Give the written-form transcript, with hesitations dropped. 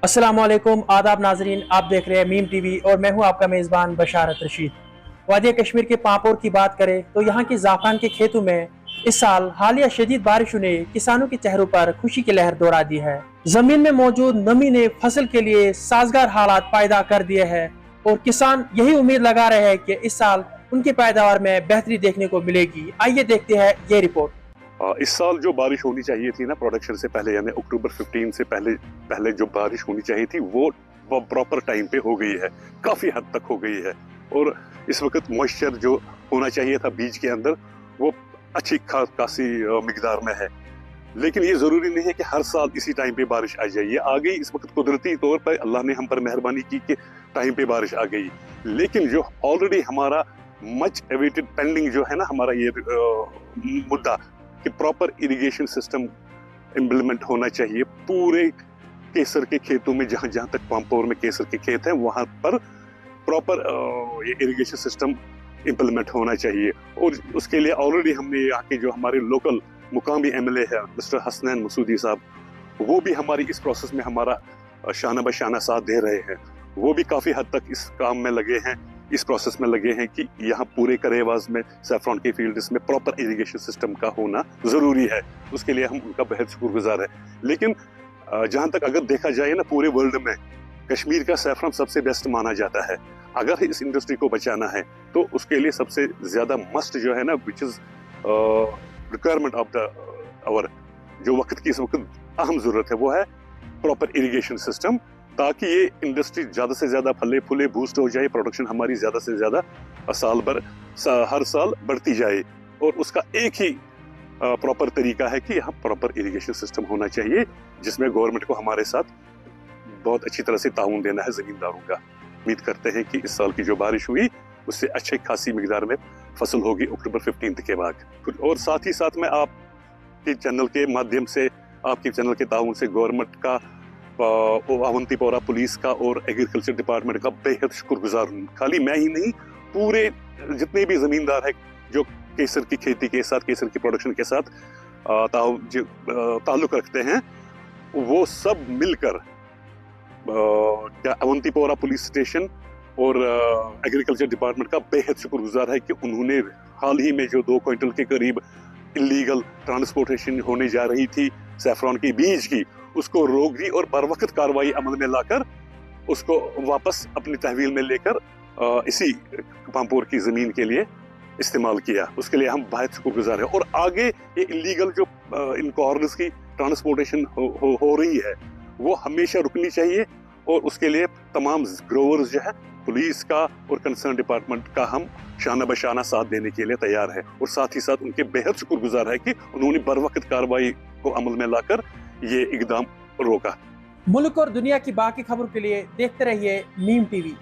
अस्सलामुअलैकुम, आदाब नाजरीन। आप देख रहे हैं मीम टीवी और मैं हूं आपका मेज़बान बशारत रशीद। वादी कश्मीर के पापोर की बात करें तो यहाँ की ज़ाफ़रान के खेतों में इस साल हालिया शदीद बारिशों ने किसानों के चेहरों पर खुशी की लहर दौड़ा दी है। जमीन में मौजूद नमी ने फसल के लिए साजगार हालात पैदा कर दिए हैं और किसान यही उम्मीद लगा रहे हैं कि इस साल उनकी पैदावार में बेहतरी देखने को मिलेगी। आइए देखते हैं ये रिपोर्ट। इस साल जो बारिश होनी चाहिए थी ना प्रोडक्शन से पहले, यानी अक्टूबर 15 से पहले जो बारिश होनी चाहिए थी वो प्रॉपर टाइम पे हो गई है, काफ़ी हद तक हो गई है। और इस वक्त मॉइस्चर जो होना चाहिए था बीज के अंदर वो अच्छी खासी मिकदार में है। लेकिन ये ज़रूरी नहीं है कि हर साल इसी टाइम पे बारिश आ जाए। ये आ गई इस वक्त कुदरती तौर पर, अल्लाह ने हम पर मेहरबानी की कि टाइम पे बारिश आ गई। लेकिन जो ऑलरेडी हमारा मच एवेटेड पेंडिंग जो है ना हमारा ये मुद्दा कि प्रॉपर इरिगेशन सिस्टम इम्प्लीमेंट होना चाहिए पूरे केसर के खेतों में। जहाँ जहाँ तक पामपोर में केसर के खेत हैं वहाँ पर प्रॉपर ये इरिगेशन सिस्टम इम्प्लीमेंट होना चाहिए। और उसके लिए ऑलरेडी हमने यहाँ के जो हमारे लोकल मुकामी एमएलए है मिस्टर हसनैन मसूदी साहब, वो भी हमारी इस प्रोसेस में हमारा शाना बशाना साथ दे रहे हैं। वो भी काफ़ी हद तक इस काम में लगे हैं, इस प्रोसेस में लगे हैं कि यहाँ पूरे करेवाज में सैफरॉन के फील्ड्स में प्रॉपर इरिगेशन सिस्टम का होना ज़रूरी है। उसके लिए हम उनका बेहद शुक्रगुजार है। लेकिन जहाँ तक अगर देखा जाए ना पूरे वर्ल्ड में कश्मीर का सैफरॉन सबसे बेस्ट माना जाता है। अगर इस इंडस्ट्री को बचाना है तो उसके लिए सबसे ज़्यादा मस्ट जो है ना which is requirement of the hour, जो वक्त की इस वक्त अहम ज़रूरत है वो है प्रॉपर इरिगेशन सिस्टम, ताकि ये इंडस्ट्री ज़्यादा से ज़्यादा फले फूले बूस्ट हो जाए, प्रोडक्शन हमारी ज़्यादा से ज़्यादा हर साल बढ़ती जाए। और उसका एक ही प्रॉपर तरीका है कि यहाँ प्रॉपर इरिगेशन सिस्टम होना चाहिए, जिसमें गवर्नमेंट को हमारे साथ बहुत अच्छी तरह से ताउन देना है ज़मींदारों का। उम्मीद करते हैं कि इस साल की जो बारिश हुई उससे अच्छी खासी मिकदार में फसल होगी अक्टूबर 15 के बाद। और साथ ही साथ मैं आपके चैनल के माध्यम से, आपके चैनल के ताउन से गवर्नमेंट का, अवंतीपोरा पुलिस का और एग्रीकल्चर डिपार्टमेंट का बेहद शुक्रगुजार हूँ। खाली मैं ही नहीं, पूरे जितने भी ज़मींदार हैं जो केसर की खेती के साथ, केसर की प्रोडक्शन के साथ ताल्लुक़ रखते हैं, वो सब मिलकर अवंतीपोरा पुलिस स्टेशन और एग्रीकल्चर डिपार्टमेंट का बेहद शुक्रगुजार है कि उन्होंने हाल ही में जो 2 क्विंटल के करीब इलीगल ट्रांसपोर्टेशन होने जा रही थी सैफरॉन के बीज की, उसको रोक दी और बर वक्त कार्रवाई अमल में लाकर उसको वापस अपनी तहवील में लेकर इसी पामपोर की ज़मीन के लिए इस्तेमाल किया। उसके लिए हम बहुत शुक्रगुजार हैं। और आगे ये इलीगल जो इन कॉर्नर्स की ट्रांसपोर्टेशन हो रही है वो हमेशा रुकनी चाहिए। और उसके लिए तमाम ग्रोवर्स जो है पुलिस का और कंसर्न डिपार्टमेंट का हम शाना बशाना साथ देने के लिए तैयार है। और साथ ही साथ उनके बेहद शुक्रगुजार है कि उन्होंने बर वक्त कार्रवाई को अमल में लाकर ये इकदाम रोका। मुल्क और दुनिया की बाकी खबरों के लिए देखते रहिए मीम टीवी।